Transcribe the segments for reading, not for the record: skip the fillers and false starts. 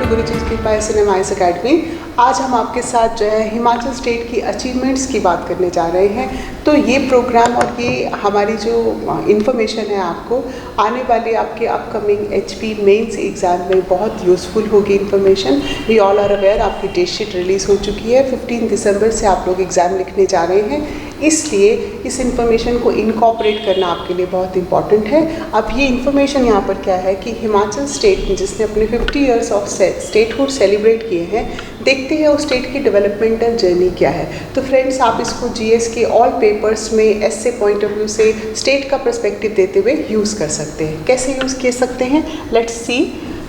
To गुरुजी की कृपा SNMIS academy. आज हम आपके साथ जो है हिमाचल स्टेट की अचीवमेंट्स की बात करने जा रहे हैं। तो ये प्रोग्राम और ये हमारी जो इन्फॉर्मेशन है आपको आने वाले आपके अपकमिंग HP मेंस एग्ज़ाम में बहुत यूज़फुल होगी information. We all are aware आपकी डेट शीट रिलीज़ हो चुकी है। 15 दिसंबर से आप लोग एग्ज़ाम लिखने जा रहे हैं, इसलिए इस इन्फॉर्मेशन को इनकॉर्पोरेट करना आपके लिए बहुत इंपॉर्टेंट है। अब ये इन्फॉर्मेशन यहाँ पर क्या है कि हिमाचल स्टेट में जिसने अपने 50 ईयर्स ऑफ स्टेटहुड सेलिब्रेट किए हैं, देखते हैं उस स्टेट की डेवलपमेंटल जर्नी क्या है। तो फ्रेंड्स, आप इसको GS के ऑल पेपर्स में ऐसे पॉइंट ऑफ व्यू से स्टेट का पर्सपेक्टिव देते हुए यूज़ कर सकते हैं। कैसे यूज़ कर सकते हैं, let's see.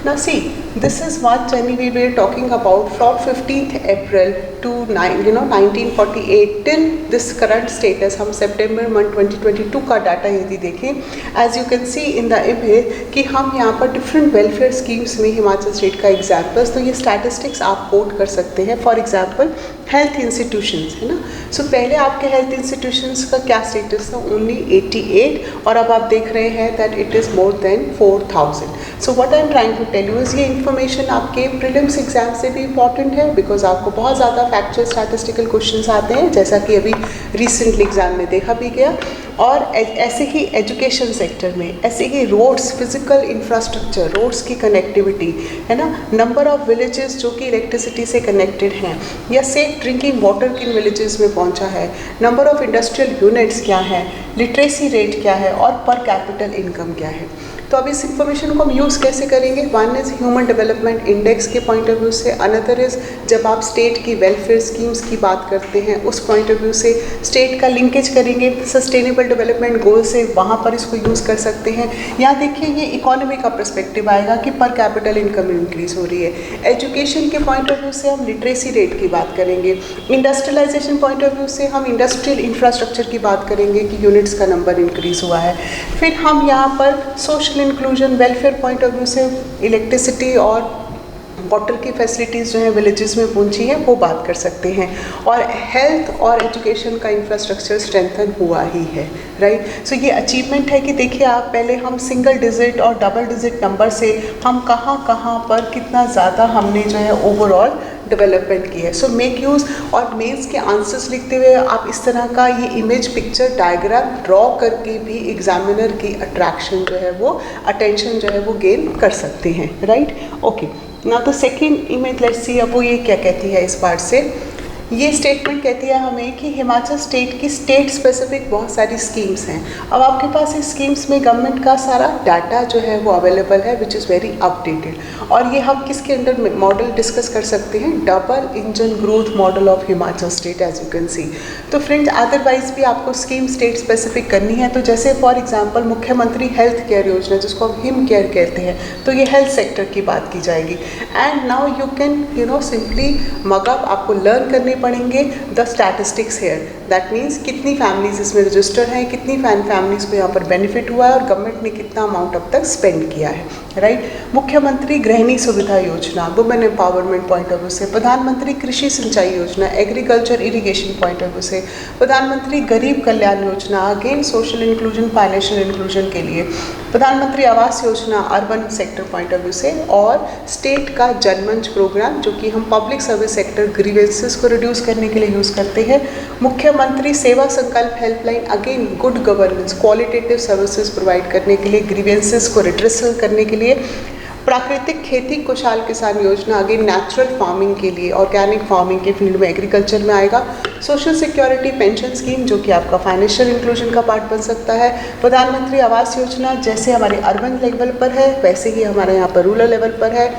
Now see, this is what journey we were talking about from 15th April to 1948 till this current status। हम सितंबर मंथ 2022 का डाटा यदि देखें, as you can see in the image कि हम यहाँ पर डिफरेंट वेलफेयर स्कीम्स में Himachal state का एग्जाम्पल्स, तो ये स्टैटिस्टिक्स आप कोट कर सकते हैं। फॉर एग्जाम्पल हेल्थ इंस्टीट्यूशंस है ना। सो पहले आपके हेल्थ इंस्टीट्यूशंस का क्या स्टेटस था, ओनली 88, और अब आप देख रहे हैं that it is more than 4000। So what I am trying to tell you is ये इन्फॉर्मेशन आपके प्रीलिम्स एग्जाम से भी इंपॉर्टेंट है, बिकॉज आपको बहुत ज़्यादा फैक्चुअल स्टैटिस्टिकल क्वेश्चंस आते हैं, जैसा कि अभी रिसेंटली एग्जाम में देखा भी गया। और ऐसे ही एजुकेशन सेक्टर में, ऐसे ही रोड्स, फिजिकल इंफ्रास्ट्रक्चर, रोड्स की कनेक्टिविटी है ना, नंबर ऑफ विलेजेस जो कि इलेक्ट्रिसिटी से कनेक्टेड हैं, या सेफ ड्रिंकिंग वाटर किन विलेजेस में पहुंचा है, नंबर ऑफ इंडस्ट्रियल यूनिट्स क्या है, लिटरेसी रेट क्या है, और पर कैपिटल इनकम क्या है। तो अब इस इंफॉर्मेशन को हम यूज़ कैसे करेंगे, one is human development index के पॉइंट ऑफ व्यू से, अनदर इज़ जब आप स्टेट की वेलफेयर स्कीम्स की बात करते हैं उस पॉइंट ऑफ व्यू से, स्टेट का लिंकेज करेंगे सस्टेनेबल डेवलपमेंट गोल से, वहाँ पर इसको यूज़ कर सकते हैं। यहाँ देखिए ये इकोनॉमी का पर्सपेक्टिव आएगा कि पर कैपिटल इनकम इंक्रीज़ हो रही है। एजुकेशन के पॉइंट ऑफ व्यू से हम लिटरेसी रेट की बात करेंगे। इंडस्ट्रियलाइजेशन पॉइंट ऑफ व्यू से हम इंडस्ट्रियल इंफ्रास्ट्रक्चर की बात करेंगे कि यूनिट्स का नंबर इंक्रीज़ हुआ है। फिर हम यहाँ पर social inclusion welfare point of view से इलेक्ट्रिसिटी और वाटर की फैसिलिटीज़ जो हैं विलेजेस में पहुंची हैं वो बात कर सकते हैं। और हेल्थ और एजुकेशन का इंफ्रास्ट्रक्चर स्ट्रेंथन हुआ ही है, राइट। सो ये अचीवमेंट है कि देखिए आप, पहले हम सिंगल डिजिट और डबल डिजिट नंबर से हम कहाँ कहाँ पर कितना ज़्यादा हमने जो है ओवरऑल डेवलपमेंट की है। सो मेक यूज़, और मेंस के आंसर्स लिखते हुए आप इस तरह का ये इमेज पिक्चर डायग्राम ड्रॉ करके भी एग्जामिनर की अट्रैक्शन जो है वो, अटेंशन जो है वो गेन कर सकते हैं, राइट। ओके, ना तो सेकेंड इमेज लेट्स सी। अब वो ये क्या कहती है इस पार्ट से, ये स्टेटमेंट कहती है हमें कि हिमाचल स्टेट की स्टेट स्पेसिफिक बहुत सारी स्कीम्स हैं। अब आपके पास इस स्कीम्स में गवर्नमेंट का सारा डाटा जो है वो अवेलेबल है, विच इज़ वेरी अपडेटेड। और ये हम किसके अंडर मॉडल डिस्कस कर सकते हैं, double engine growth model of Himachal state, as you can see. तो फ्रेंड्स, अदरवाइज भी आपको स्कीम स्टेट स्पेसिफिक करनी है, तो जैसे फॉर एग्जाम्पल मुख्यमंत्री हेल्थ केयर योजना, जिसको हम हिम केयर कहते हैं, तो ये हेल्थ सेक्टर की बात की जाएगी। And now you can simply mug up, आपको लर्न करने पढ़ेंगे the statistics here. That means कितनी फैमिलीज इसमें रजिस्टर हैं, कितनी फैमिलीज को यहाँ पर बेनिफिट हुआ है, और गवर्नमेंट ने कितना अमाउंट अब तक स्पेंड किया है, राइट। मुख्यमंत्री गृहिणी सुविधा योजना, women empowerment point of view से, प्रधानमंत्री कृषि सिंचाई योजना, agriculture irrigation point of view से, प्रधानमंत्री गरीब Kalyan Yojana, again social inclusion, financial inclusion के लिए, प्रधानमंत्री Awas Yojana urban sector point of view से, और स्टेट का जनमंच प्रोग्राम जो कि हम पब्लिक सर्विस सेक्टर ग्रीवेंसेस को रिड्यूस करने के लिए यूज़ करते हैं। मुख्यमंत्री सेवा संकल्प helpline, again good governance, qualitative services provide करने के लिए, ग्रीवेंसेस को रिड्रेसल करने के लिए। प्राकृतिक खेती खुशहाल किसान योजना, अगेन नेचुरल फार्मिंग के लिए, ऑर्गेनिक फार्मिंग के फील्ड में, एग्रीकल्चर में आएगा। सोशल सिक्योरिटी पेंशन स्कीम जो कि आपका फाइनेंशियल इंक्लूजन का पार्ट बन सकता है। प्रधानमंत्री आवास योजना जैसे हमारे अर्बन लेवल पर है, वैसे ही हमारे यहाँ पर रूरल लेवल पर है।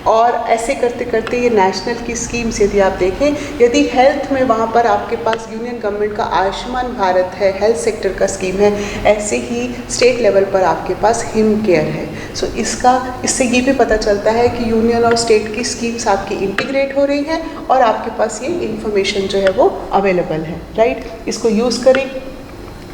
और ऐसे करते करते ये नेशनल की स्कीम्स यदि आप देखें, यदि हेल्थ में वहाँ पर आपके पास यूनियन गवर्नमेंट का आयुष्मान भारत है, हेल्थ सेक्टर का स्कीम है, ऐसे ही स्टेट लेवल पर आपके पास हिम केयर है। सो इससे ये भी पता चलता है कि यूनियन और स्टेट की स्कीम्स आपकी इंटीग्रेट हो रही हैं और आपके पास ये इन्फॉर्मेशन जो है वो अवेलेबल है, राइट। इसको यूज़ करें।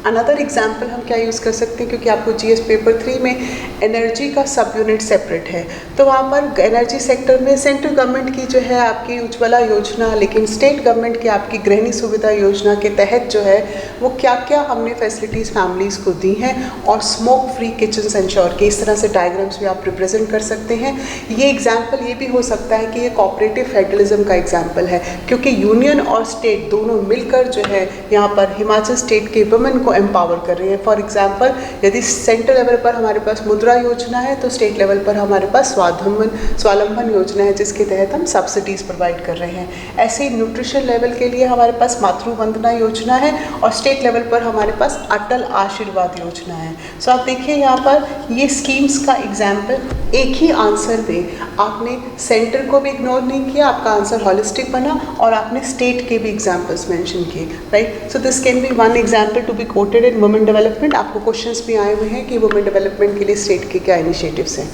अनदर एग्जाम्पल हम क्या यूज़ कर सकते हैं, क्योंकि आपको GS पेपर 3 में एनर्जी का सब यूनिट सेपरेट है, तो वहाँ पर एनर्जी सेक्टर में सेंट्रल गवर्नमेंट की जो है आपकी उज्ज्वला योजना, लेकिन स्टेट गवर्नमेंट की आपकी गृहिणी सुविधा योजना के तहत जो है वो क्या क्या हमने फैसिलिटीज़ फैमिलीज़ को दी हैं, और स्मोक फ्री किचन्स एंश्योर किए। इस तरह से डायग्राम्स भी आप रिप्रेजेंट कर सकते हैं। ये एग्जाम्पल ये भी हो सकता है कि ये कोऑपरेटिव फेडरलिज्म का एग्जाम्पल है, क्योंकि यूनियन और स्टेट दोनों मिलकर जो है यहाँ पर हिमाचल स्टेट के वुमेन को एम्पावर कर रहे हैं। फॉर एग्जाम्पल, यदि सेंट्रल लेवल पर हमारे पास मुद्रा योजना है, तो स्टेट लेवल पर हमारे पास स्वावलंबन योजना है, जिसके तहत हम सब्सिडीज़ प्रोवाइड कर रहे हैं। ऐसे ही न्यूट्रिशन लेवल के लिए हमारे पास मातृ वंदना योजना है, और स्टेट लेवल पर हमारे पास अटल आशीर्वाद योजना है। सो आप देखिए यहाँ पर ये स्कीम्स का एग्जाम्पल एक ही आंसर में आपने सेंटर को भी इग्नोर नहीं किया, आपका आंसर हॉलिस्टिक बना, और आपने स्टेट के भी एग्जाम्पल्स मेंशन किए, right. So this can be one example to be quoted in women development. आपको क्वेश्चंस भी आए हुए हैं कि वुमेन डेवलपमेंट के लिए स्टेट के क्या इनिशिएटिव्स हैं।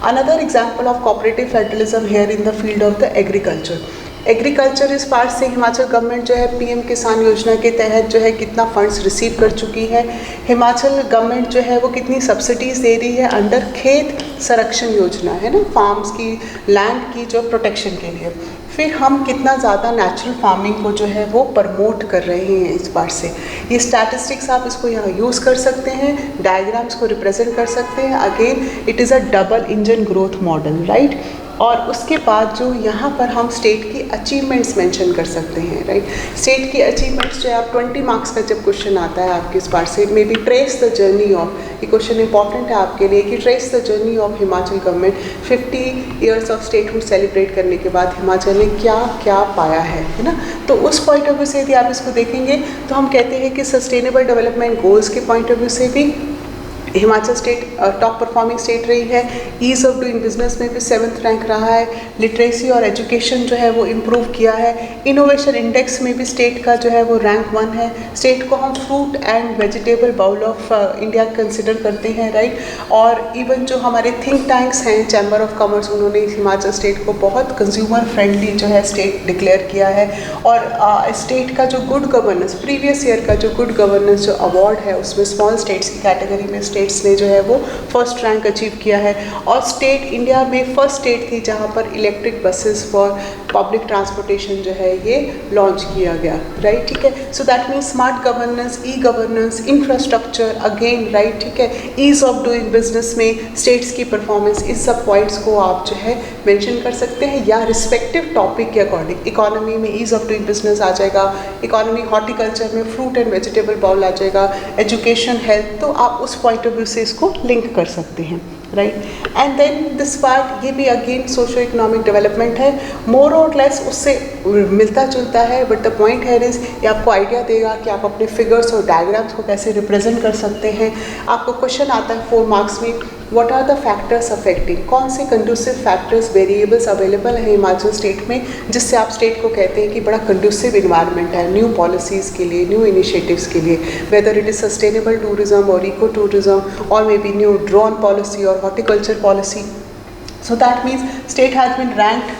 Another example of cooperative federalism here in the field of the agriculture. Agriculture इस पार्ट से हिमाचल गवर्नमेंट जो है पीएम किसान योजना के तहत जो है कितना फंड्स रिसीव कर चुकी है। हिमाचल गवर्नमेंट जो है वो कितनी सब्सिडीज़ दे रही है अंडर खेत संरक्षण योजना, है ना, फार्म्स की, लैंड की जो प्रोटेक्शन के लिए। फिर हम कितना ज़्यादा नेचुरल फार्मिंग को जो है वो प्रमोट कर रहे हैं इस बार से। ये स्टैटिस्टिक्स आप इसको यहाँ यूज़ कर सकते हैं, डायग्राम्स को रिप्रेजेंट कर सकते हैं। Again it is a double engine growth model, right. और उसके बाद जो यहाँ पर हम स्टेट की अचीवमेंट्स मेंशन कर सकते हैं, राइट। स्टेट की अचीवमेंट्स जो है आप 20 मार्क्स का जब क्वेश्चन आता है आपके इस बार से, may be trace the journey of, ये क्वेश्चन इंपॉर्टेंट है आपके लिए कि trace the journey of Himachal government 50 years of statehood celebrate करने के बाद हिमाचल ने क्या क्या पाया है ना। तो उस पॉइंट ऑफ व्यू से यदि आप इसको देखेंगे तो हम कहते हैं कि सस्टेनेबल डेवलपमेंट गोल्स के पॉइंट ऑफ व्यू से भी Himachal state top performing state रही है। ईज़ ऑफ डूइंग बिजनेस में भी 7th रैंक रहा है। लिटरेसी और एजुकेशन जो है वो इम्प्रूव किया है। इनोवेशन इंडेक्स में भी स्टेट का जो है वो रैंक 1 है। स्टेट को हम fruit and vegetable bowl of India consider करते हैं, राइट। और इवन जो हमारे थिंक टैंक्स हैं, चैम्बर ऑफ कॉमर्स, उन्होंने हिमाचल स्टेट को बहुत कंज्यूमर फ्रेंडली जो है स्टेट डिक्लेयर किया है। और स्टेट का जो गुड गवर्नेंस, प्रीवियस ईयर का जो गुड गवर्नेंस जो अवार्ड है, उसमें स्मॉल स्टेट्स की कैटेगरी में स्टेट्स ने जो है वो फर्स्ट रैंक अचीव किया है। और स्टेट इंडिया में फर्स्ट स्टेट थी जहां पर electric buses for public transportation जो है ये लॉन्च किया गया, राइट, ठीक है। So that means smart governance, e governance, infrastructure, again, right, ठीक है। ईज ऑफ डूइंग बिजनेस में स्टेट्स की परफॉर्मेंस, इस सब पॉइंट्स को आप जो है मेंशन कर सकते हैं, या रिस्पेक्टिव टॉपिक के अकॉर्डिंग। इकोनॉमी में ईज ऑफ डूइंग बिजनेस आ जाएगा, इकोनॉमी हॉर्टिकल्चर में फ्रूट एंड वेजिटेबल बाउल आ जाएगा, एजुकेशन, हेल्थ, तो आप उस पॉइंट ऑफ व्यू से इसको लिंक कर सकते हैं, right. And then this part, ये भी अगेन सोशो इकोनॉमिक डेवलपमेंट है, मोर और लेस उससे मिलता जुलता है, बट द पॉइंट है इज ये आपको आइडिया देगा कि आप अपने फिगर्स और डायग्राम्स को कैसे रिप्रेजेंट कर सकते हैं। आपको क्वेश्चन आता है 4 मार्क्स में, what are the factors affecting, कौन से कंड्यूसिव फैक्टर्स, वेरिएबल्स अवेलेबल है हिमाचल स्टेट में, जिससे आप स्टेट को कहते हैं कि बड़ा कंड्यूसिव इन्वायरमेंट है न्यू पॉलिसीज़ के लिए, न्यू इनिशिएटिव्स के लिए, whether it is sustainable tourism और इको टूरिज्म, और may be new drone policy और horticulture policy. So that means state has been ranked,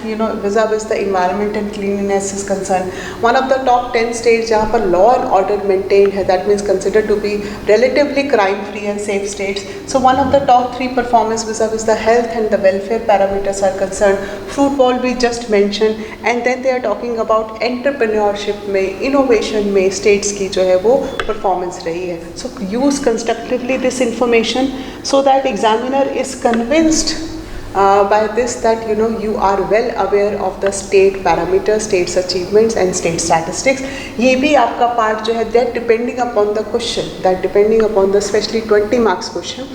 vis-a-vis the environment and cleanliness is concerned. One of the top 10 states जहाँ पर law and order maintained है, that means considered to be relatively crime-free and safe states. So one of the top 3 performance vis-a-vis the health and the welfare parameters are concerned. Fruit bowl we just mentioned, and then they are talking about entrepreneurship में, innovation में states की जो है वो performance रही है. So use constructively this information so that examiner is convinced by this that you are well aware of the state parameters, state's achievements and state statistics. ये भी आपका पार्ट जो है that depending upon the question, that depending upon the especially 20 marks question,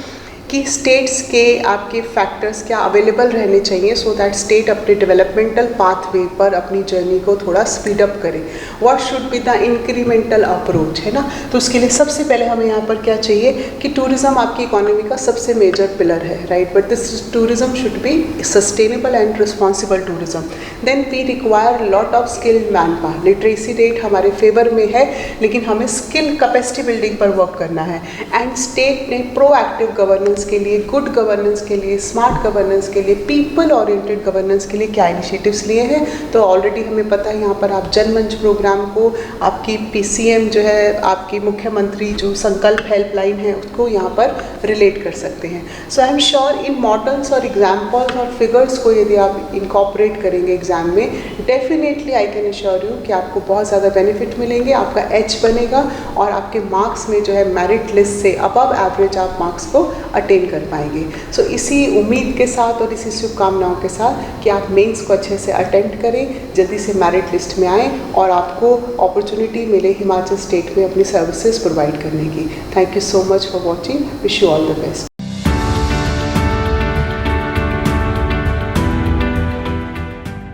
कि states के आपके factors क्या available रहने चाहिए सो दैट स्टेट अपने डेवलपमेंटल पाथवे पर अपनी जर्नी को थोड़ा स्पीड अप करे। What should be the incremental approach, है ना। तो उसके लिए सबसे पहले हमें यहाँ पर क्या चाहिए कि टूरिज़्म आपकी इकोनॉमी का सबसे मेजर पिलर है, right, but this tourism should be sustainable and responsible tourism. Then we require lot of skilled manpower. Literacy rate हमारे फेवर में है, लेकिन हमें स्किल कैपेसिटी बिल्डिंग पर वर्क करना है। एंड स्टेट ने प्रोएक्टिव गवर्नेंस गवर्नेंस के लिए, गुड गवर्नेंस के लिए, स्मार्ट गवर्नेंस के लिए, पीपल ओरिएंटेड गवर्नेंस के लिए क्या इनिशिएटिव्स लिए हैं। तो ऑलरेडी हमें पता है, यहाँ पर आप जनमंच प्रोग्राम को आपकी पीसीएम जो है, आपकी मुख्यमंत्री जो संकल्प हेल्पलाइन है, उसको यहाँ पर रिलेट कर सकते हैं। So I am sure in models और एग्जाम्पल्स और फिगर्स को यदि आप इनकॉर्पोरेट करेंगे एग्जाम में, definitely I can assure you कि आपको बहुत ज़्यादा बेनिफिट मिलेंगे, आपका एच बनेगा और आपके मार्क्स में जो है मेरिट लिस्ट से अबव एवरेज आप मार्क्स को अटेन कर पाएंगे। सो इसी उम्मीद के साथ और इसी शुभकामनाओं के साथ कि आप मेंस को अच्छे से अटेंड करें, जल्दी से मेरिट लिस्ट में आएँ और आपको अपॉर्चुनिटी मिले हिमाचल स्टेट में अपनी सर्विसेज प्रोवाइड करने की। Thank you so much for watching, wish you all the best.